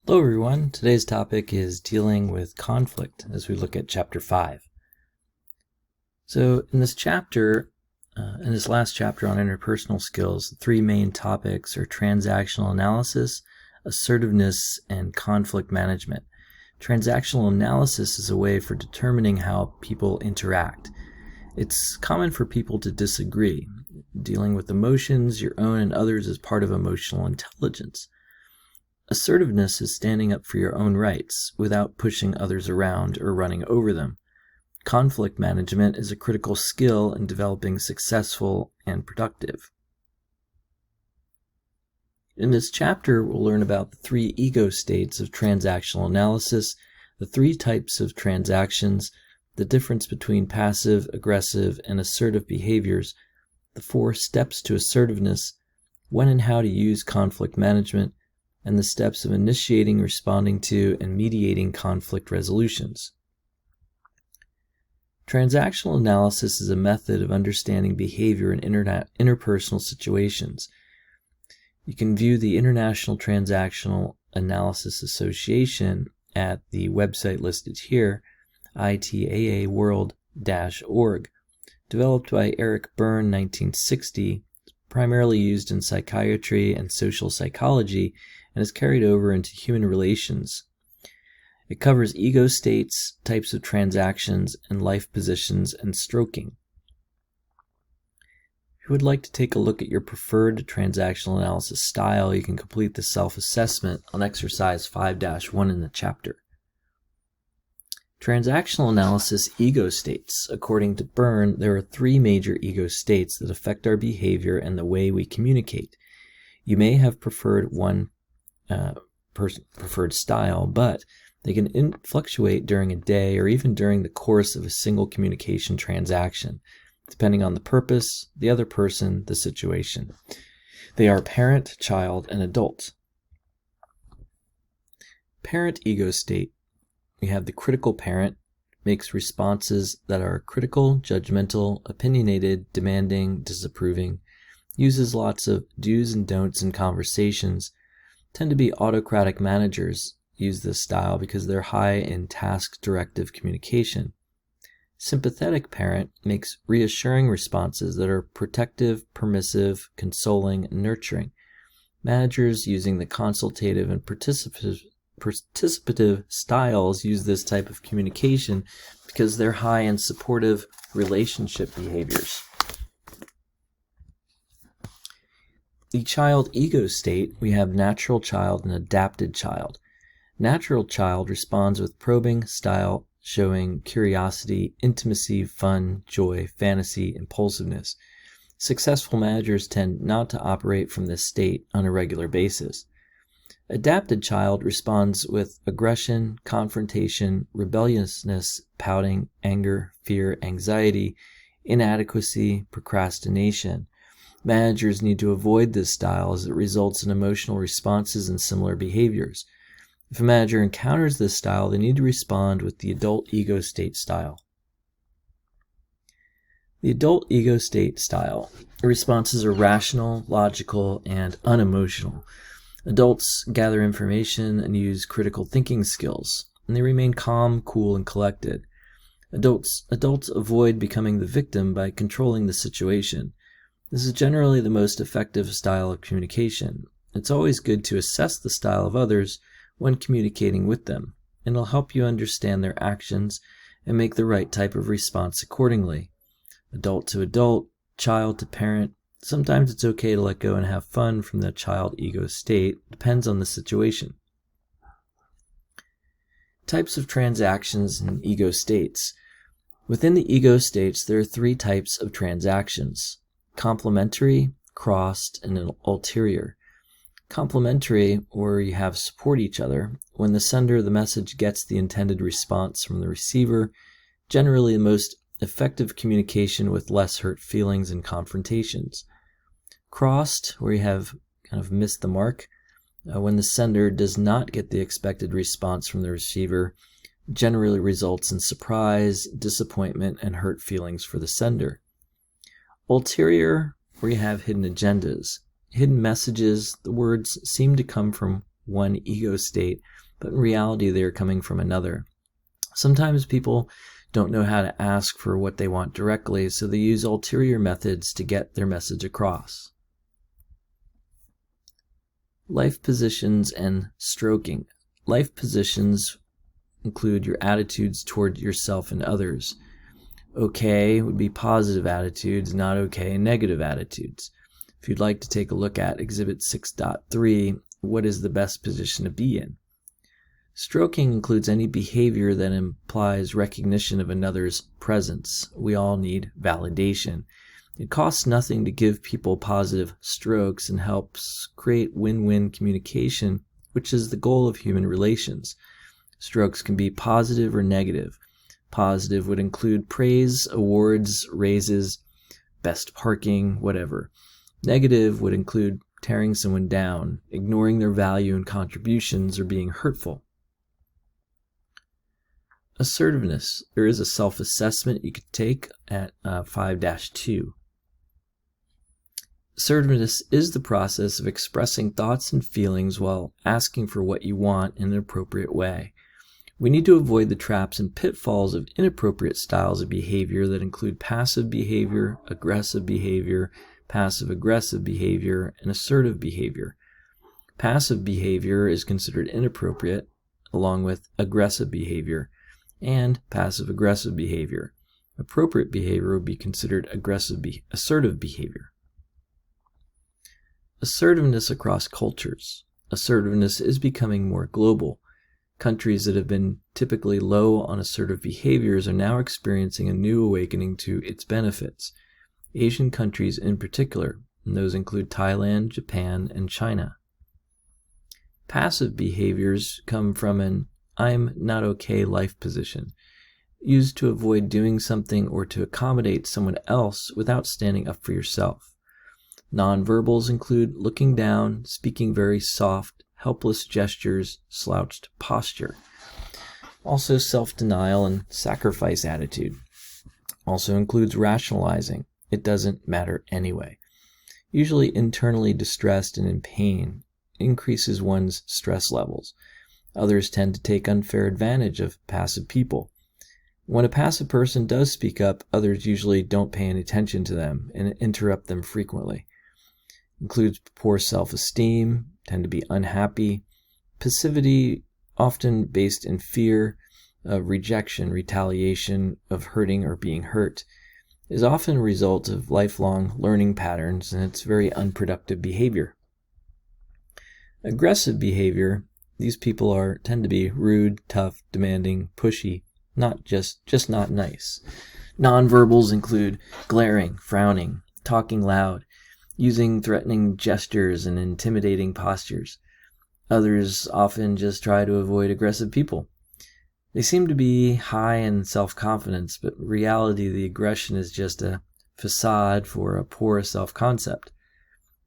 Hello everyone, today's topic is dealing with conflict as we look at chapter 5. So in this chapter, in this last chapter on interpersonal skills, the three main topics are transactional analysis, assertiveness, and conflict management. Transactional analysis is a way for determining how people interact. It's common for people to disagree. Dealing with emotions, your own and others, is part of emotional intelligence. Assertiveness is standing up for your own rights without pushing others around or running over them. Conflict management is a critical skill in developing successful and productive. In this chapter, we'll learn about the three ego states of transactional analysis, the three types of transactions, the difference between passive, aggressive, and assertive behaviors, the 4 steps to assertiveness, when and how to use conflict management, and the steps of initiating, responding to, and mediating conflict resolutions. Transactional analysis is a method of understanding behavior in interpersonal situations. You can view the International Transactional Analysis Association at the website listed here, itaaworld-org. Developed by Eric Berne, 1960, primarily used in psychiatry and social psychology, and is carried over into human relations. It covers ego states, types of transactions, and life positions and stroking. If you would like to take a look at your preferred transactional analysis style, you can complete the self-assessment on exercise 5-1 in the chapter. Transactional analysis ego states. According to Berne, there are 3 major ego states that affect our behavior and the way we communicate. You may have preferred preferred style, but they can fluctuate during a day or even during the course of a single communication transaction, depending on the purpose, the other person, the situation. They are parent, child, and adult. Parent ego state. We have the critical parent, makes responses that are critical, judgmental, opinionated, demanding, disapproving, uses lots of do's and don'ts in conversations, tend to be autocratic managers, use this style because they're high in task directive communication. Sympathetic parent makes reassuring responses that are protective, permissive, consoling, and nurturing. Managers using the consultative and participative styles use this type of communication because they're high in supportive relationship behaviors. The child ego state, we have natural child and adapted child. Natural child responds with probing style, showing curiosity, intimacy, fun, joy, fantasy, impulsiveness. Successful managers tend not to operate from this state on a regular basis. Adapted child responds with aggression, confrontation, rebelliousness, pouting, anger, fear, anxiety, inadequacy, procrastination. Managers need to avoid this style as it results in emotional responses and similar behaviors. If a manager encounters this style, they need to respond with the adult ego state style. The adult ego state style. Responses are rational, logical, and unemotional. Adults gather information and use critical thinking skills, and they remain calm, cool, and collected. Adults avoid becoming the victim by controlling the situation. This is generally the most effective style of communication. It's always good to assess the style of others when communicating with them, and it'll help you understand their actions and make the right type of response accordingly. Adult to adult, child to parent. Sometimes it's okay to let go and have fun from the child ego state. Depends on the situation. Types of transactions and ego states. Within the ego states, there are 3 types of transactions: complementary, crossed, and an ulterior. Complementary, where you have support each other. When the sender of the message gets the intended response from the receiver, generally the most effective communication with less hurt feelings and confrontations. Crossed, where you have kind of missed the mark. When the sender does not get the expected response from the receiver, generally results in surprise, disappointment, and hurt feelings for the sender. Ulterior, where you have hidden agendas. Hidden messages, the words seem to come from one ego state, but in reality they are coming from another. Sometimes people don't know how to ask for what they want directly, so they use ulterior methods to get their message across. Life positions and stroking. Life positions include your attitudes toward yourself and others. Okay would be positive attitudes, not okay negative attitudes. If you'd like to take a look at Exhibit 6.3, what is the best position to be in? Stroking includes any behavior that implies recognition of another's presence. We all need validation. It costs nothing to give people positive strokes and helps create win-win communication, which is the goal of human relations. Strokes can be positive or negative. Positive would include praise, awards, raises, best parking, whatever. Negative would include tearing someone down, ignoring their value and contributions, or being hurtful. Assertiveness. There is a self-assessment you could take at 5-2. Assertiveness is the process of expressing thoughts and feelings while asking for what you want in an appropriate way. We need to avoid the traps and pitfalls of inappropriate styles of behavior that include passive behavior, aggressive behavior, passive-aggressive behavior, and assertive behavior. Passive behavior is considered inappropriate, along with aggressive behavior and passive-aggressive behavior. Appropriate behavior would be considered assertive behavior. Assertiveness across cultures. Assertiveness is becoming more global. Countries that have been typically low on assertive behaviors are now experiencing a new awakening to its benefits. Asian countries in particular, and those include Thailand, Japan, and China. Passive behaviors come from an I'm not okay life position, used to avoid doing something or to accommodate someone else without standing up for yourself. Nonverbals include looking down, speaking very soft, helpless gestures, slouched posture. Also self-denial and sacrifice attitude. Also includes rationalizing. It doesn't matter anyway. Usually internally distressed and in pain increases one's stress levels. Others tend to take unfair advantage of passive people. When a passive person does speak up, others usually don't pay any attention to them and interrupt them frequently. Includes poor self-esteem, tend to be unhappy. Passivity, often based in fear of rejection, retaliation, of hurting or being hurt, is often a result of lifelong learning patterns, and it's very unproductive behavior. Aggressive behavior, these people tend to be rude, tough, demanding, pushy, not just not nice. Nonverbals include glaring, frowning, talking loud, using threatening gestures and intimidating postures. Others often just try to avoid aggressive people. They seem to be high in self-confidence, but in reality the aggression is just a facade for a poor self-concept.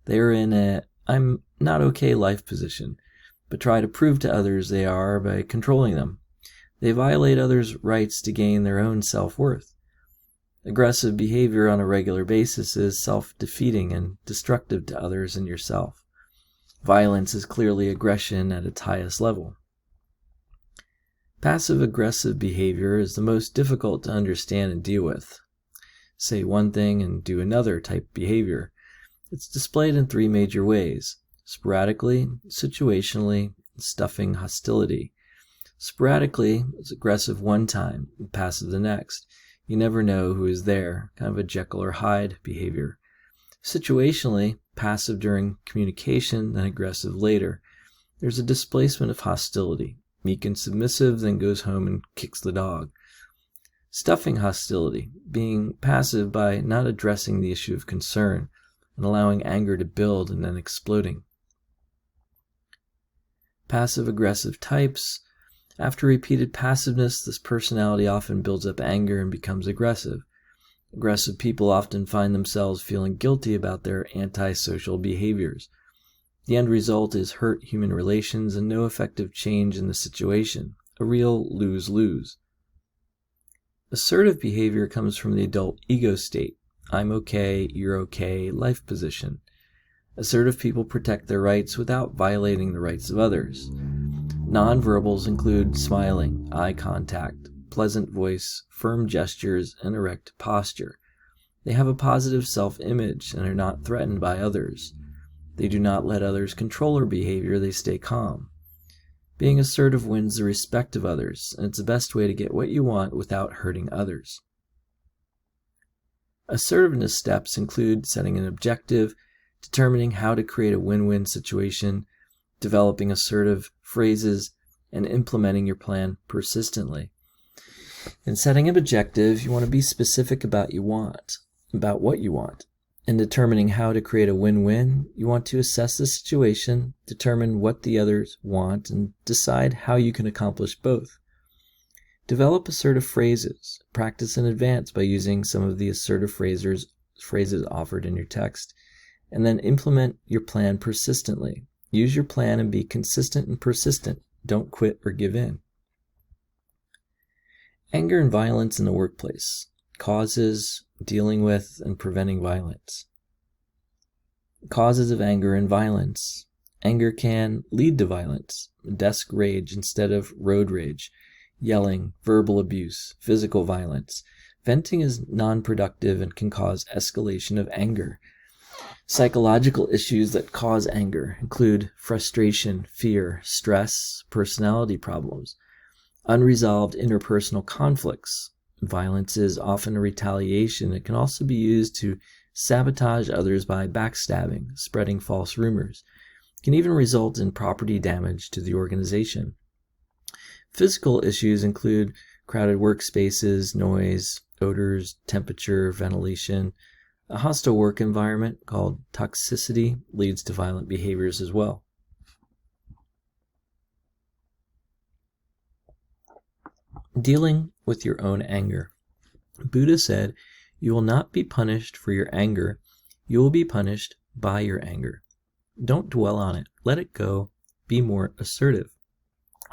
They are in a I'm not okay life position, but try to prove to others they are by controlling them. They violate others' rights to gain their own self-worth. Aggressive behavior on a regular basis is self-defeating and destructive to others and yourself. Violence is clearly aggression at its highest level. Passive-aggressive behavior is the most difficult to understand and deal with. Say one thing and do another type behavior. It's displayed in three major ways: sporadically, situationally, and stuffing hostility. Sporadically, it's aggressive one time and passive the next. You never know who is there, kind of a Jekyll or Hyde behavior. Situationally, passive during communication, then aggressive later. There's a displacement of hostility. Meek and submissive, then goes home and kicks the dog. Stuffing hostility, being passive by not addressing the issue of concern and allowing anger to build and then exploding. Passive-aggressive types. After repeated passiveness, this personality often builds up anger and becomes aggressive. Aggressive people often find themselves feeling guilty about their antisocial behaviors. The end result is hurt human relations and no effective change in the situation, a real lose-lose. Assertive behavior comes from the adult ego state, I'm okay, you're okay, life position. Assertive people protect their rights without violating the rights of others. Nonverbals include smiling, eye contact, pleasant voice, firm gestures, and erect posture. They have a positive self-image and are not threatened by others. They do not let others control their behavior, they stay calm. Being assertive wins the respect of others, and it's the best way to get what you want without hurting others. Assertiveness steps include setting an objective, determining how to create a win-win situation, developing assertive phrases, and implementing your plan persistently. In setting an objective, you want to be specific about what you want. In determining how to create a win-win, you want to assess the situation, determine what the others want, and decide how you can accomplish both. Develop assertive phrases. Practice in advance by using some of the assertive phrases offered in your text, and then implement your plan persistently. Use your plan and be consistent and persistent. Don't quit or give in. Anger and violence in the workplace. Causes, dealing with, and preventing violence. Causes of anger and violence. Anger can lead to violence, desk rage instead of road rage, yelling, verbal abuse, physical violence. Venting is non-productive and can cause escalation of anger. Psychological issues that cause anger include frustration, fear, stress, personality problems, unresolved interpersonal conflicts. Violence is often a retaliation. It can also be used to sabotage others by backstabbing, spreading false rumors. It can even result in property damage to the organization. Physical issues include crowded workspaces, noise, odors, temperature, ventilation. A hostile work environment called toxicity leads to violent behaviors as well. Dealing with your own anger. Buddha said, "You will not be punished for your anger. You will be punished by your anger." Don't dwell on it. Let it go. Be more assertive.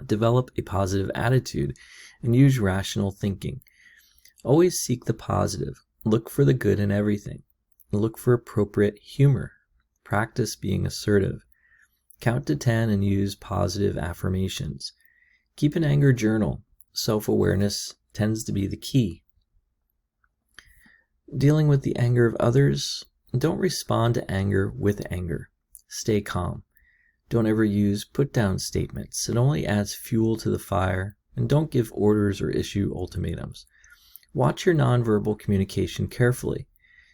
Develop a positive attitude and use rational thinking. Always seek the positive. Look for the good in everything. Look for appropriate humor. Practice being assertive. Count to 10 and use positive affirmations. Keep an anger journal. Self-awareness tends to be the key. Dealing with the anger of others. Don't respond to anger with anger. Stay calm. Don't ever use put-down statements. It only adds fuel to the fire. And don't give orders or issue ultimatums. Watch your nonverbal communication carefully.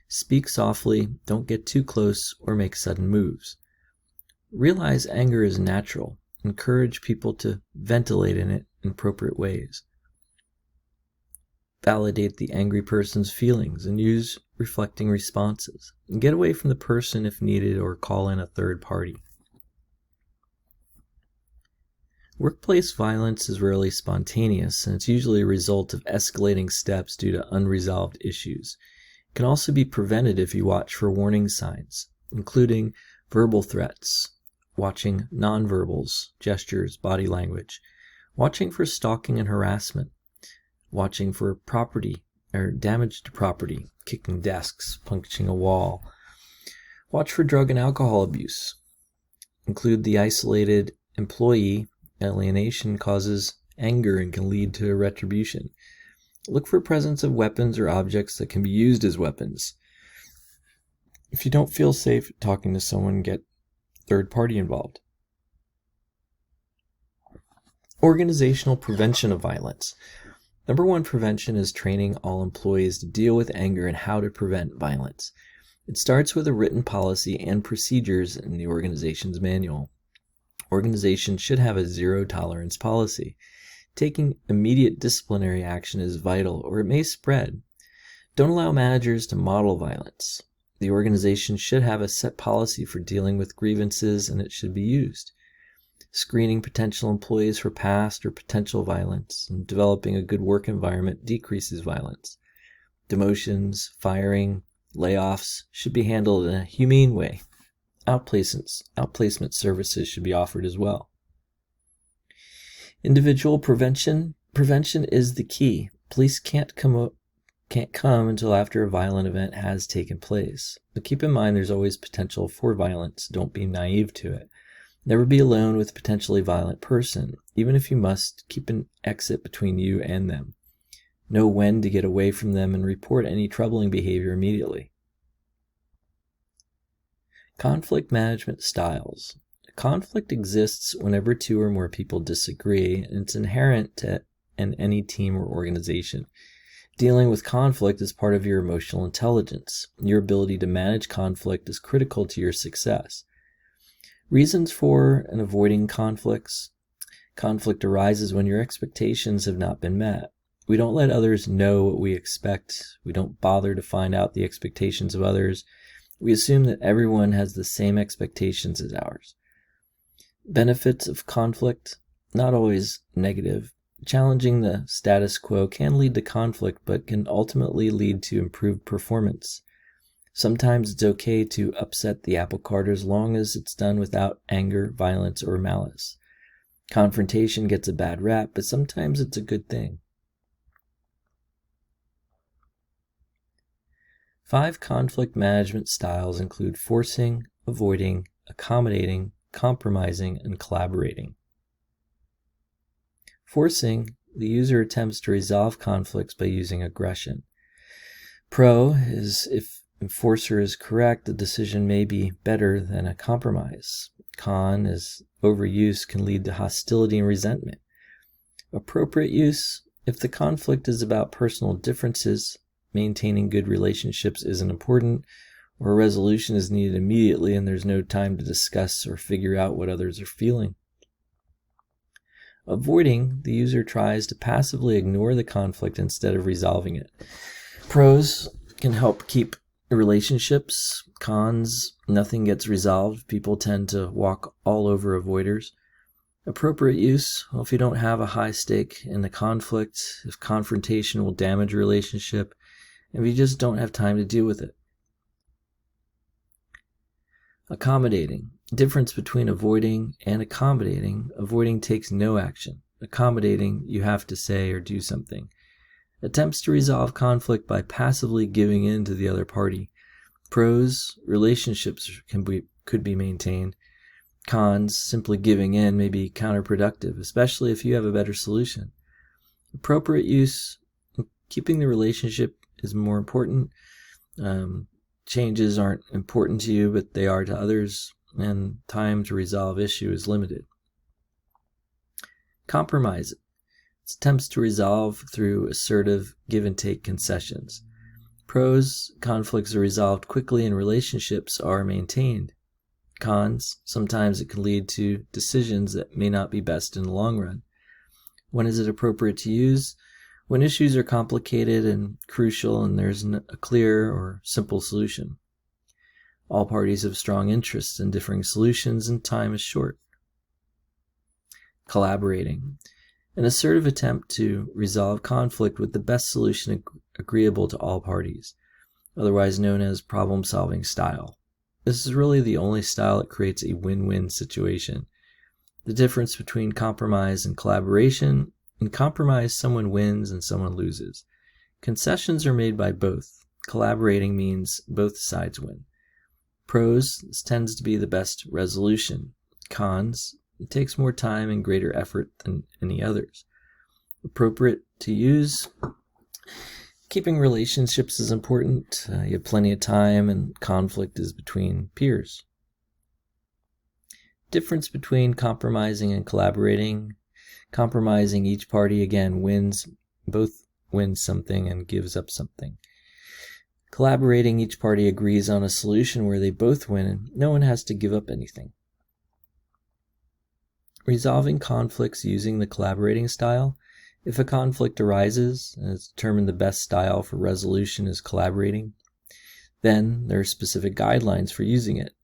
Speak softly, don't get too close or make sudden moves. Realize anger is natural. Encourage people to ventilate in it in appropriate ways. Validate the angry person's feelings and use reflecting responses. And get away from the person if needed or call in a third party. Workplace violence is rarely spontaneous, and it's usually a result of escalating steps due to unresolved issues. It can also be prevented if you watch for warning signs, including verbal threats, watching nonverbals, gestures, body language, watching for stalking and harassment, watching for property or damage to property, kicking desks, puncturing a wall. Watch for drug and alcohol abuse. Include the isolated employee. Alienation causes anger and can lead to retribution. Look for presence of weapons or objects that can be used as weapons. If you don't feel safe talking to someone, get third party involved. Organizational prevention of violence. Number 1 prevention is training all employees to deal with anger and how to prevent violence. It starts with a written policy and procedures in the organization's manual. Organizations should have a zero-tolerance policy. Taking immediate disciplinary action is vital, or it may spread. Don't allow managers to model violence. The organization should have a set policy for dealing with grievances, and it should be used. Screening potential employees for past or potential violence and developing a good work environment decreases violence. Demotions, firing, layoffs should be handled in a humane way. Outplacement services should be offered as well. Individual prevention is the key. Police can't come can't come until after a violent event has taken place. But keep in mind there's always potential for violence. Don't be naive to it. Never be alone with a potentially violent person. Even if you must, keep an exit between you and them. Know when to get away from them and report any troubling behavior immediately. Conflict management styles. Conflict exists whenever two or more people disagree, and it's inherent to any team or organization. Dealing with conflict is part of your emotional intelligence. Your ability to manage conflict is critical to your success. Reasons for and avoiding conflicts. Conflict arises when your expectations have not been met. We don't let others know what we expect. We don't bother to find out the expectations of others. We assume that everyone has the same expectations as ours. Benefits of conflict, not always negative. Challenging the status quo can lead to conflict, but can ultimately lead to improved performance. Sometimes it's okay to upset the apple cart as long as it's done without anger, violence, or malice. Confrontation gets a bad rap, but sometimes it's a good thing. 5 conflict management styles include forcing, avoiding, accommodating, compromising, and collaborating. Forcing, the user attempts to resolve conflicts by using aggression. Pro is if enforcer is correct, the decision may be better than a compromise. Con is overuse can lead to hostility and resentment. Appropriate use, if the conflict is about personal differences, maintaining good relationships isn't important, or a resolution is needed immediately and there's no time to discuss or figure out what others are feeling. Avoiding, the user tries to passively ignore the conflict instead of resolving it. Pros can help keep relationships. Cons, nothing gets resolved. People tend to walk all over avoiders. Appropriate use, well, if you don't have a high stake in the conflict, if confrontation will damage a relationship, if you just don't have time to deal with it. Accommodating. Difference between avoiding and accommodating. Avoiding takes no action. Accommodating, you have to say or do something. Attempts to resolve conflict by passively giving in to the other party. Pros, relationships could be maintained. Cons, simply giving in may be counterproductive, especially if you have a better solution. Appropriate use, keeping the relationship is more important. Changes aren't important to you, but they are to others, and time to resolve issue is limited. Compromise. It's attempts to resolve through assertive give-and-take concessions. Pros, conflicts are resolved quickly and relationships are maintained. Cons, sometimes it can lead to decisions that may not be best in the long run. When is it appropriate to use? When issues are complicated and crucial and there's a clear or simple solution. All parties have strong interests in differing solutions and time is short. Collaborating. An assertive attempt to resolve conflict with the best solution agreeable to all parties, otherwise known as problem-solving style. This is really the only style that creates a win-win situation. The difference between compromise and collaboration: in compromise, someone wins and someone loses. Concessions are made by both. Collaborating means both sides win. Pros, this tends to be the best resolution. Cons, it takes more time and greater effort than any others. Appropriate to use. Keeping relationships is important. You have plenty of time and conflict is between peers. Difference between compromising and collaborating. Compromising, each party again both wins something and gives up something. Collaborating, each party agrees on a solution where they both win and no one has to give up anything. Resolving conflicts using the collaborating style. If a conflict arises and it's determined the best style for resolution is collaborating, then there are specific guidelines for using it.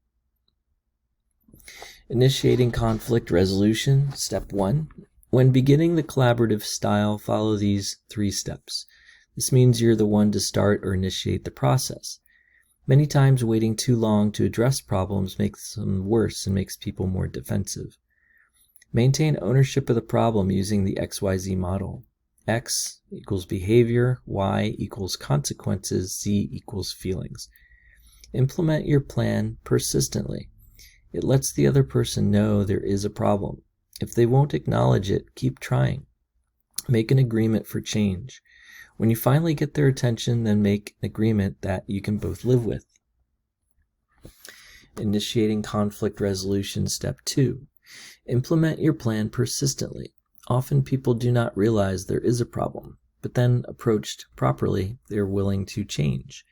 Initiating conflict resolution. Step 1. When beginning the collaborative style, follow these 3 steps. This means you're the one to start or initiate the process. Many times waiting too long to address problems makes them worse and makes people more defensive. Maintain ownership of the problem using the XYZ model. X equals behavior, Y equals consequences, Z equals feelings. Implement your plan persistently. It lets the other person know there is a problem. If they won't acknowledge it, keep trying. Make an agreement for change. When you finally get their attention, then make an agreement that you can both live with. Initiating conflict resolution, step 2. Implement your plan persistently. Often people do not realize there is a problem, but then approached properly, they are willing to change.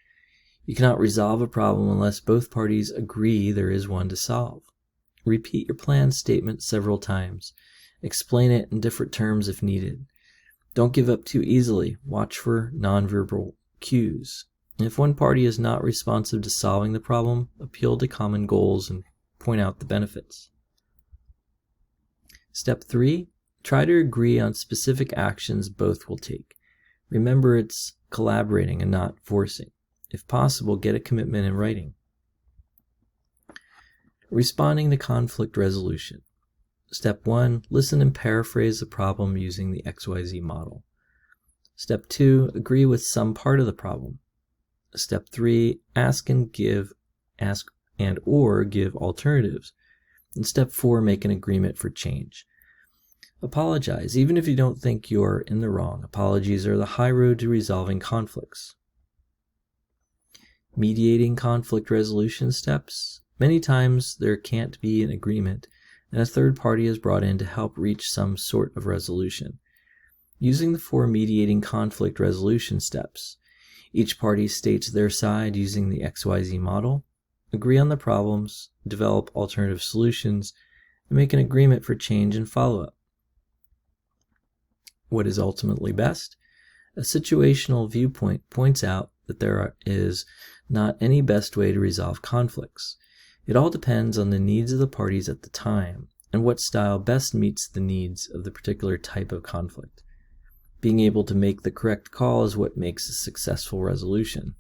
You cannot resolve a problem unless both parties agree there is one to solve. Repeat your plan statement several times. Explain it in different terms if needed. Don't give up too easily. Watch for nonverbal cues. If one party is not responsive to solving the problem, appeal to common goals and point out the benefits. Step 3. Try to agree on specific actions both will take. Remember, it's collaborating and not forcing. If possible, get a commitment in writing. Responding to conflict resolution. Step 1. Listen and paraphrase the problem using the XYZ model. Step 2. Agree with some part of the problem. Step 3. Ask and or give alternatives. And step 4. Make an agreement for change. Apologize. Even if you don't think you're in the wrong, apologies are the high road to resolving conflicts. Mediating conflict resolution steps. Many times there can't be an agreement, and a third party is brought in to help reach some sort of resolution. Using the 4 mediating conflict resolution steps. Each party states their side using the XYZ model, agree on the problems, develop alternative solutions, and make an agreement for change and follow-up. What is ultimately best? A situational viewpoint points out that there is not any best way to resolve conflicts. It all depends on the needs of the parties at the time and what style best meets the needs of the particular type of conflict. Being able to make the correct call is what makes a successful resolution.